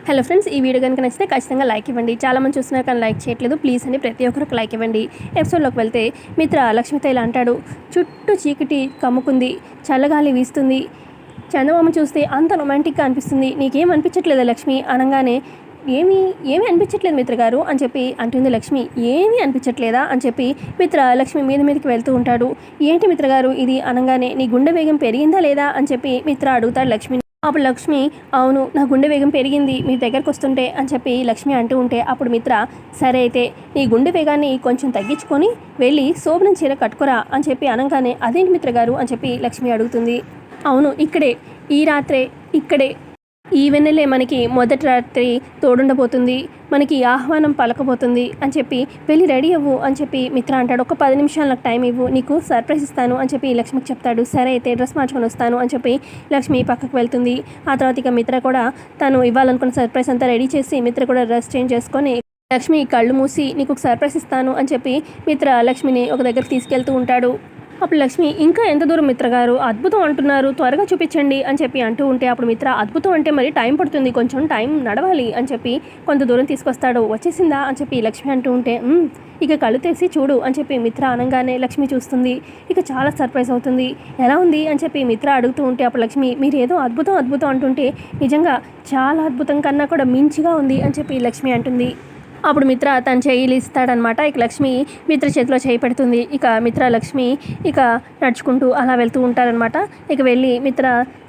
Hello friends, ఈ video కనుక నచ్చితే ఖచ్చితంగా లైక్ ఇవ్వండి. చాలామంది చూస్తున్నారు కానీ లైక్ చేయట్లేదు. ప్లీజ్ అని ప్రతి ఒక్కరికి లైక్ ఇవ్వండి. ఎపిసోడ్లోకి వెళ్తే మిత్ర లక్ష్మితో ఇలా అంటాడు. చుట్టూ చీకటి కమ్ముకుంది, చల్లగాలి వీస్తుంది, చందమామ చూస్తే అంత రొమాంటిక్గా అనిపిస్తుంది. నీకేం అనిపించట్లేదా లక్ష్మి అనగానే ఏమీ అనిపించట్లేదు మిత్ర గారు అని చెప్పి అంటుంది లక్ష్మి. ఏమీ అనిపించట్లేదా అని చెప్పి మిత్ర లక్ష్మి మీదకి వెళ్తూ ఉంటాడు. ఏంటి మిత్ర గారు ఇది అనగానే నీ గుండె వేగం పెరిగిందా లేదా అని చెప్పి మిత్ర అడుగుతాడు లక్ష్మిని. అప్పుడు లక్ష్మి అవును, నా గుండె వేగం పెరిగింది మీ దగ్గరకు వస్తుంటే అని చెప్పి లక్ష్మి అంటూ ఉంటే అప్పుడు మిత్ర సరే అయితే నీ గుండె వేగాన్ని కొంచెం తగ్గించుకొని వెళ్ళి శోభనం చీర కట్టుకురా అని చెప్పి అనగానే అదేంటి మిత్ర గారు అని చెప్పి లక్ష్మి అడుగుతుంది. అవును, ఇక్కడే ఈ రాత్రే ఇక్కడే ఈ వెన్నెలే మనకి మొదటి రాత్రి తోడుండబోతుంది, మనకి ఆహ్వానం పలకబోతుంది అని చెప్పి వెళ్ళి రెడీ అవ్వు అని చెప్పి మిత్ర అంటాడు. ఒక 10 నిమిషాలు నాకు టైం ఇవ్వు, నీకు సర్ప్రైజ్ ఇస్తాను అని చెప్పి లక్ష్మికి చెప్తాడు. సరే అయితే డ్రెస్ మార్చుకొని వస్తాను అని చెప్పి లక్ష్మి పక్కకు వెళ్తుంది. ఆ తర్వాత ఇక మిత్ర కూడా తను ఇవ్వాలనుకున్న సర్ప్రైజ్ అంతా రెడీ చేసి మిత్ర కూడా డ్రెస్ చేంజ్ చేసుకొని లక్ష్మి కళ్ళు మూసి నీకు ఒక సర్ప్రైజ్ ఇస్తాను అని చెప్పి మిత్ర లక్ష్మిని ఒక దగ్గరికి తీసుకెళ్తూ ఉంటాడు. అప్పుడు లక్ష్మి ఇంకా ఎంత దూరం మిత్ర గారు, అద్భుతం అంటున్నారు, త్వరగా చూపించండి అని చెప్పి అంటూ ఉంటే అప్పుడు మిత్ర అద్భుతం అంటే మరి టైం పడుతుంది, కొంచెం టైం నడవాలి అని చెప్పి కొంత దూరం తీసుకొస్తాడు. వచ్చేసిందా అని చెప్పి లక్ష్మి అంటూ ఉంటే ఇక కళ్ళు తెసి చూడు అని చెప్పి మిత్ర అనగానే లక్ష్మి చూస్తుంది. ఇక చాలా సర్ప్రైజ్ అవుతుంది. ఎలా ఉంది అని చెప్పి మిత్ర అడుగుతూ ఉంటే అప్పుడు లక్ష్మి మీరు ఏదో అద్భుతం అద్భుతం అంటుంటే నిజంగా చాలా అద్భుతం కన్నా కూడా మించిగా ఉంది అని చెప్పి లక్ష్మి అంటుంది. అప్పుడు మిత్ర తన చేయిలు ఇస్తాడనమాట. ఇక లక్ష్మి మిత్ర చేతిలో చేయి పెడుతుంది. ఇక మిత్ర లక్ష్మి ఇక నడుచుకుంటూ అలా వెళ్తూ ఉంటారనమాట. ఇక వెళ్ళి మిత్ర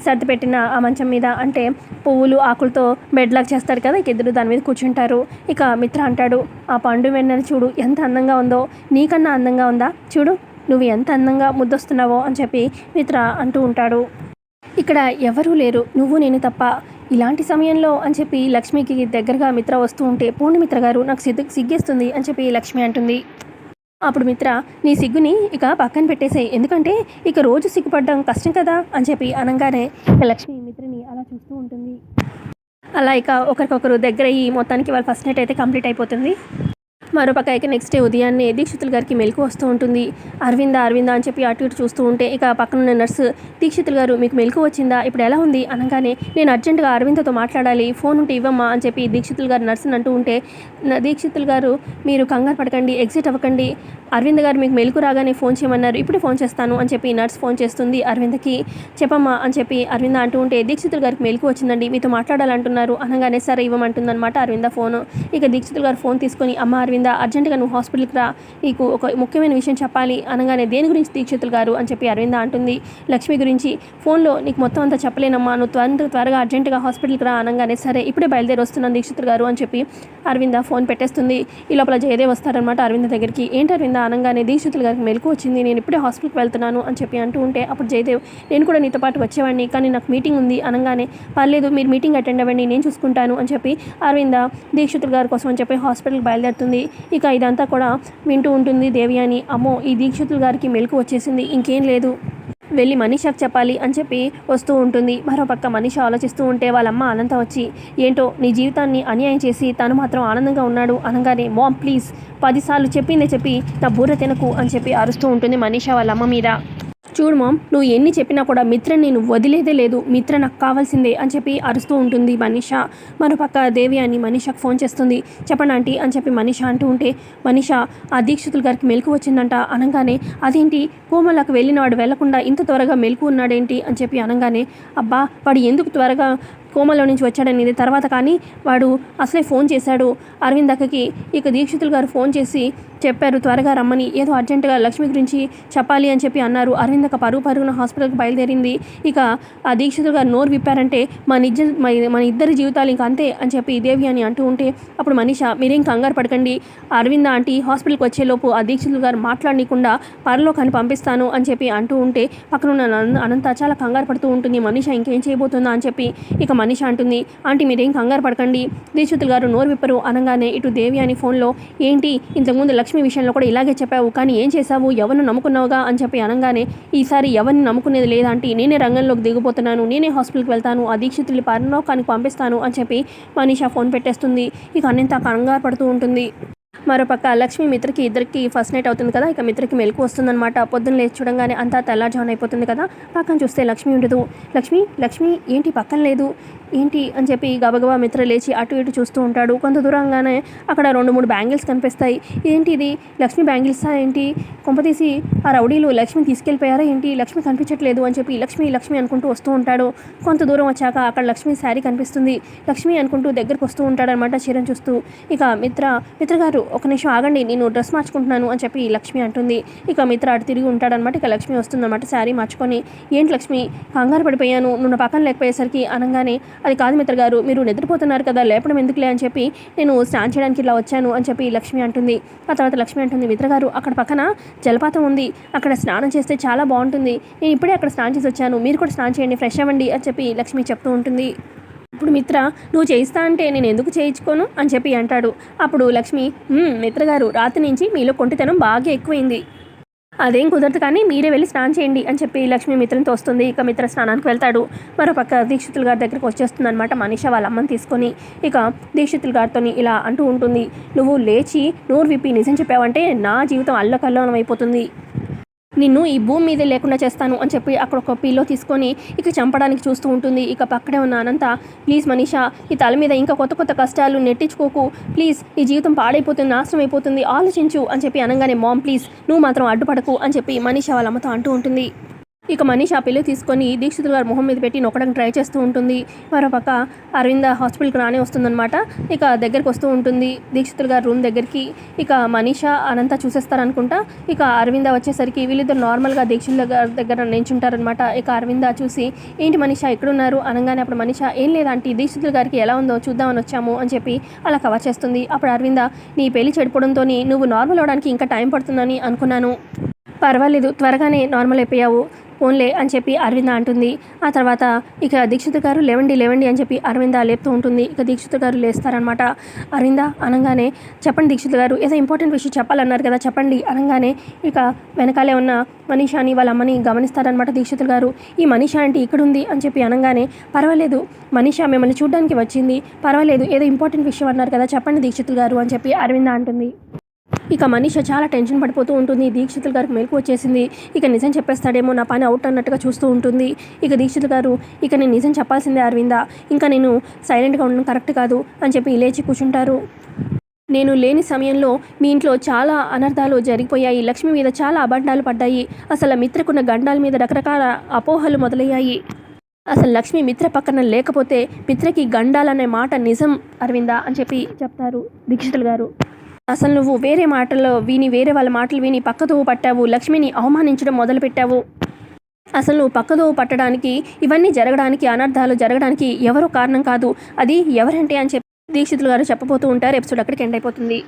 సర్ది పెట్టిన ఆ మంచం మీద అంటే పువ్వులు ఆకులతో బెడ్ లాగా చేస్తారు కదా, ఇక ఇద్దరు దాని మీద కూర్చుంటారు. ఇక మిత్ర అంటాడు ఆ పండు వెన్నెల చూడు ఎంత అందంగా ఉందో, నీకన్నా అందంగా ఉందా చూడు, నువ్వు ఎంత అందంగా ముద్దొస్తున్నావో అని చెప్పి మిత్ర అంటూ ఉంటాడు. ఇక్కడ ఎవరూ లేరు, నువ్వు నేను తప్ప ఇలాంటి సమయంలో అని చెప్పి లక్ష్మికి దగ్గరగా మిత్ర వస్తూ ఉంటే పోండి మిత్ర గారు నాకు సిగ్గేస్తుంది అని చెప్పి లక్ష్మి అంటుంది. అప్పుడు మిత్ర నీ సిగ్గుని ఇక పక్కన పెట్టేసాయి, ఎందుకంటే ఇక రోజు సిగ్గుపడడం కష్టం కదా అని చెప్పి అనగానే లక్ష్మి మిత్రని అలా చూస్తూ ఉంటుంది. అలా ఇక ఒకరికొకరు దగ్గర ఈ మొత్తానికి వాళ్ళ ఫస్ట్ నైట్ అయితే కంప్లీట్ అయిపోతుంది. మరోపక్క ఇక నెక్స్ట్ డే ఉదయాన్నే దీక్షితుల గారికి మెలకు వస్తూ ఉంటుంది. అరవింద అని చెప్పి అటు ఇటు చూస్తూ ఉంటే ఇక పక్కనున్న నర్సు దీక్షితుల గారు మీకు మెలకు వచ్చిందా, ఇప్పుడు ఎలా ఉంది అనగానే నేను అర్జెంటుగా అరవిందతో మాట్లాడాలి, ఫోన్ ఉంటే ఇవ్వమ్మా అని చెప్పి దీక్షితుల గారు నర్సుని అంటూ ఉంటే దీక్షితుల గారు మీరు కంగారు పడకండి, ఎగ్జిట్ అవ్వకండి, అరవింద్ గారు మీకు మెలకు రాగానే ఫోన్ చేయమన్నారు, ఇప్పుడు ఫోన్ చేస్తాను అని చెప్పి నర్స్ ఫోన్ చేస్తుంది అరవిందకి. చెప్పమ్మా అని చెప్పి అరవింద అంటూ ఉంటే దీక్షితుల గారికి మెలకు వచ్చిందండి, మీతో మాట్లాడాలంటున్నారు అనగానే సరే ఇవ్వమంటుందన్నమాట అరవింద ఫోను. ఇక దీక్షితుల గారు ఫోన్ తీసుకొని అమ్మ అరవింద అర్జెంటుగా నువ్వు హాస్పిటల్కి రా, నీకు ఒక ముఖ్యమైన విషయం చెప్పాలి అనగానే దేని గురించి దీక్షితులు గారు అని చెప్పి అరవింద అంటుంది. లక్ష్మి గురించి, ఫోన్లో నీకు మొత్తం అంతా చెప్పలేనమ్మా, నువ్వు త్వరగా అర్జెంటుగా హాస్పిటల్కి రా అనగానే సరే ఇప్పుడే బయలుదేరి వస్తున్నాను దీక్షితులు గారు అని చెప్పి అరవింద ఫోన్ పెట్టేస్తుంది. ఈ లోపల జయదేవ్ వస్తారనమాట అరవింద దగ్గరికి. ఏంటి అరవింద అనగానే దీక్షితులు గారికి మెలకు వచ్చింది, నేను ఇప్పుడే హాస్పిటల్కి వెళ్తున్నాను అని చెప్పి అంటూ ఉంటే అప్పుడు జయదేవ్ నేను కూడా నీతో పాటు వచ్చేవాడిని కానీ నాకు మీటింగ్ ఉంది అనగానే పర్లేదు మీరు మీటింగ్ అటెండ్ అవ్వండి నేను చూసుకుంటాను అని చెప్పి అరవింద దీక్షితులు గారి కోసం అని చెప్పి హాస్పిటల్కి బయలుదేరుతుంది. ఇక ఇదంతా కూడా వింటూ ఉంటుంది దేవయాని. అమ్మో ఈ దీక్షితుల గారికి మెలకు వచ్చేసింది, ఇంకేం లేదు వెళ్ళి మనీషాకి చెప్పాలి అని చెప్పి వస్తూ ఉంటుంది. మరోపక్క మనీష ఆలోచిస్తూ ఉంటే వాళ్ళమ్మ అనంత వచ్చి ఏంటో నీ జీవితాన్ని అన్యాయం చేసి తను మాత్రం ఆనందంగా ఉన్నాడు అనగానే మామ్ ప్లీజ్ 10 సార్లు చెప్పిందే చెప్పి నా బుర్ర తినకు అని చెప్పి అరుస్తూ ఉంటుంది మనీష వాళ్ళ అమ్మ మీద. చూడు మామ్ నువ్వు ఎన్ని చెప్పినా కూడా మిత్రని నేను వదిలేదే లేదు, మిత్ర నాకు కావాల్సిందే అని చెప్పి అరుస్తూ ఉంటుంది మనీష. మరోపక్క దేవి అని మనీషకు ఫోన్ చేస్తుంది. చెప్పండి ఆంటీ అని చెప్పి మనీష అంటూ ఉంటే మనీష ఆ దీక్షితుల గారికి మెలకు వచ్చిందంట అనగానే అదేంటి కోమలకు వెళ్ళిన వాడు వెళ్లకుండా ఇంత త్వరగా మెలకు ఉన్నాడేంటి అని చెప్పి అనగానే అబ్బా వాడు ఎందుకు త్వరగా కోమలో నుంచి వచ్చాడనేది తర్వాత, కానీ వాడు అసలే ఫోన్ చేశాడు అరవింద్ అక్కకి. ఇక దీక్షితులు గారు ఫోన్ చేసి చెప్పారు త్వరగా రమ్మని, ఏదో అర్జెంటుగా లక్ష్మి గురించి చెప్పాలి అని చెప్పి అన్నారు. అరవింద్ అక్క పరుగున హాస్పిటల్కి బయలుదేరింది. ఇక ఆ దీక్షితులు గారు నోరు విప్పారంటే మన ఇద్దరి జీవితాలు ఇంకా అంతే అని చెప్పి దేవి అని అంటూ ఉంటే అప్పుడు మనీష మీరేం కంగారు పడకండి, అరవింద ఆంటీ హాస్పిటల్కి వచ్చేలోపు ఆ దీక్షితులు గారు మాట్లాడనీయకుండా పరలోకాన్ని పంపిస్తాను అని చెప్పి అంటూ ఉంటే పక్కనున్న అనంత చాలా కంగారు పడుతూ ఉంటుంది. మనీష ఇంకేం చేయబోతుందా అని చెప్పి ఇక మనీష అంటుంది ఆంటీ మీరేం కంగారు పడకండి, దీక్షితులు గారు నోరు విప్పరు అనగానే ఇటు దేవి అని ఫోన్లో ఏంటి ఇంతకుముందు లక్ష్మి విషయంలో కూడా ఇలాగే చెప్పావు కానీ ఏం చేశావు, ఎవరిని నమ్ముకున్నావుగా అని చెప్పి అనగానే ఈసారి ఎవరిని నమ్ముకునేది లేదంటే నేనే రంగంలోకి దిగిపోతున్నాను, నేనే హాస్పిటల్కి వెళ్తాను, ఆ దీక్షితుల్ని పరలోకానికి పంపిస్తాను అని చెప్పి మనీష ఫోన్ పెట్టేస్తుంది. ఇక అన్నింత కంగారు పడుతూ ఉంటుంది. మరోపక్క లక్ష్మి మిత్రకి ఇద్దరికి ఫస్ట్ నైట్ అవుతుంది కదా, ఇక మిత్రకి మెలకు వస్తుందన్నమాట. పొద్దున్న లేచి చూడంగానే అంతా తెల్లారుజామున అయిపోతుంది కదా, పక్కన చూస్తే లక్ష్మి ఉండదు. లక్ష్మి ఏంటి పక్కన లేదు, ఏంటి అని చెప్పి గబగబా మిత్ర లేచి అటు ఇటు చూస్తూ ఉంటాడు. కొంత దూరంగానే అక్కడ 2-3 బ్యాంగిల్స్ కనిపిస్తాయి. ఏంటి ఇది లక్ష్మి బ్యాంగిల్సా ఏంటి, కొంపతీసి ఆ రౌడీలు లక్ష్మిని తీసుకెళ్ళిపోయారా ఏంటి, లక్ష్మి కనిపించట్లేదు అని చెప్పి లక్ష్మి అనుకుంటూ వస్తూ ఉంటాడు. కొంత దూరం వచ్చాక అక్కడ లక్ష్మి శారీ కనిపిస్తుంది. లక్ష్మి అనుకుంటూ దగ్గరకు వస్తూ ఉంటాడనమాట చీరను చూస్తూ. ఇక మిత్ర గారు ఒక నిమిషం ఆగండి, నేను డ్రెస్ మార్చుకుంటున్నాను అని చెప్పి లక్ష్మి అంటుంది. ఇక మిత్ర అటు తిరిగి ఉంటాడనమాట. ఇక లక్ష్మి వస్తుందన్నమాట శారీ మార్చుకొని. ఏంటి లక్ష్మి, కంగారు పడిపోయాను నువ్వు నా పక్కన లేకపోయేసరికి అనగానే, అది కాదు మిత్ర గారు, మీరు నిద్రపోతున్నారు కదా, లేపడం ఎందుకులే అని చెప్పి నేను స్నానం చేయడానికి ఇలా వచ్చాను అని చెప్పి లక్ష్మి అంటుంది. ఆ తర్వాత లక్ష్మి అంటుంది, మిత్ర గారు అక్కడ పక్కన జలపాతం ఉంది, అక్కడ స్నానం చేస్తే చాలా బాగుంటుంది, నేను ఇప్పుడే అక్కడ స్నానం చేసి వచ్చాను, మీరు కూడా స్నానం చేయండి, ఫ్రెష్ అవ్వండి అని చెప్పి లక్ష్మి చెప్తూ ఉంటుంది. ఇప్పుడు మిత్ర, నువ్వు చేయిస్తా అంటే నేను ఎందుకు చేయించుకోను అని చెప్పి అంటాడు. అప్పుడు లక్ష్మి, మిత్ర గారు రాత్రి నుంచి మీలో కొంటితనం బాగా ఎక్కువైంది, అదేం కుదరదు కానీ మీరే వెళ్ళి స్నానం చేయండి అని చెప్పి లక్ష్మి మిత్రని తోస్తుంది. ఇక మిత్ర స్నానానికి వెళ్తాడు. మరోపక్క దీక్షితుల గారి దగ్గరికి వచ్చేస్తుంది అనమాట మనీష వాళ్ళ అమ్మని తీసుకొని. ఇక దీక్షితుల గారితో ఇలా అంటూ ఉంటుంది, నువ్వు లేచి నోరు విప్పి నిజం చెప్పావంటే నా జీవితం అల్లకల్లోలం అయిపోతుంది, నిన్ను ఈ భూమి మీదే లేకుండా చేస్తాను అని చెప్పి అక్కడ ఒక పిల్లో తీసుకొని ఇక చంపడానికి చూస్తూ ఉంటుంది. ఇక పక్కనే ఉన్న అనంత, ప్లీజ్ మనీషా, ఈ తల మీద ఇంకా కొత్త కష్టాలు నెట్టించుకోకు ప్లీజ్, ఈ జీవితం పాడైపోతుంది, నాశనం అయిపోతుంది, ఆలోచించు అని చెప్పి అనగానే, మామ్ ప్లీజ్ నువ్వు మాత్రం అడ్డుపడకు అని చెప్పి మనీషా వాళ్ళ అమ్మతో అంటూ ఉంటుంది. ఇక మనీష్ ఆ పిల్లి తీసుకొని దీక్షితుల గారు మొహం మీద పెట్టి నొక్కడానికి ట్రై చేస్తూ ఉంటుంది. మరోపక్క అరవింద హాస్పిటల్కి రానే వస్తుందన్నమాట. ఇక దగ్గరికి వస్తూ ఉంటుంది దీక్షితుల గారు రూమ్ దగ్గరికి. ఇక మనీష అనంతా చూసేస్తారనుకుంటా. ఇక అరవింద వచ్చేసరికి వీళ్ళిద్దరు నార్మల్గా దీక్షితుల గారి దగ్గర నించుంటారనమాట. ఇక అరవింద చూసి, ఏంటి మనీష ఎక్కడున్నారు అనగానే, అప్పుడు మనీష, ఏం లేదంటే దీక్షితుల గారికి ఎలా ఉందో చూద్దామని వచ్చాము అని చెప్పి అలా కవర్ చేస్తుంది. అప్పుడు అరవింద, నీ పెళ్లి చెడిపోవడంతో నువ్వు నార్మల్ అవడానికి ఇంకా టైం పడుతుందని అనుకున్నాను, పర్వాలేదు త్వరగానే నార్మల్ అయిపోయావు, ఫోన్లే అని చెప్పి అరవింద అంటుంది. ఆ తర్వాత ఇక దీక్షిత్ గారు లేవండి అని చెప్పి అరవింద లేపుతూ ఉంటుంది. ఇక దీక్షిత్ గారు లేస్తారనమాట. అరవింద అనగానే, చెప్పండి దీక్షిత్ గారు, ఏదో ఇంపార్టెంట్ విషయం చెప్పాలన్నారు కదా చెప్పండి అనగానే, ఇక వెనకాలే ఉన్న మనీషాని వాళ్ళ అమ్మని గమనిస్తారనమాట దీక్షిత్ గారు. ఈ మనీషా అంటే ఇక్కడ ఉంది అని చెప్పి అనగానే, పర్వాలేదు మనీషా మిమ్మల్ని చూడడానికి వచ్చింది, పర్వాలేదు ఏదో ఇంపార్టెంట్ విషయం అన్నారు కదా చెప్పండి దీక్షిత్ గారు అని చెప్పి అరవింద అంటుంది. ఇక మనీష చాలా టెన్షన్ పడిపోతూ ఉంటుంది. దీక్షితుల గారికి మెలకు వచ్చేసింది. ఇక నిజం చెప్పేస్తాడేమో, నా పని అవుట్ అన్నట్టుగా చూస్తూ ఉంటుంది. ఇక దీక్షితుల గారు, ఇక నేను నిజం చెప్పాల్సిందే అరవింద, ఇంకా నేను సైలెంట్గా ఉండడం కరెక్ట్ కాదు అని చెప్పి లేచి కూర్చుంటారు. నేను లేని సమయంలో మీ ఇంట్లో చాలా అనర్థాలు జరిగిపోయాయి, లక్ష్మి మీద చాలా అబద్ధాలు పడ్డాయి, అసలు మిత్రకున్న గండాల మీద రకరకాల అపోహలు మొదలయ్యాయి, అసలు లక్ష్మి మిత్ర పక్కన లేకపోతే మిత్రకి గండాలనే మాట నిజం అరవింద అని చెప్పి చెప్తారు దీక్షితుల గారు. అసలు నువ్వు వేరే వాళ్ళ మాటలు విని పక్కదోవ పట్టావు, లక్ష్మిని అవమానించడం మొదలుపెట్టావు, అసలు నువ్వు పక్కదోవ పట్టడానికి, ఇవన్నీ జరగడానికి, అనర్థాలు జరగడానికి ఎవరో కారణం కాదు, అది ఎవరంటే అని చెప్పి దీక్షితులు గారు చెప్పబోతూ ఉంటారు. ఎపిసోడ్ అక్కడికి ఎండ్ అయిపోతుంది.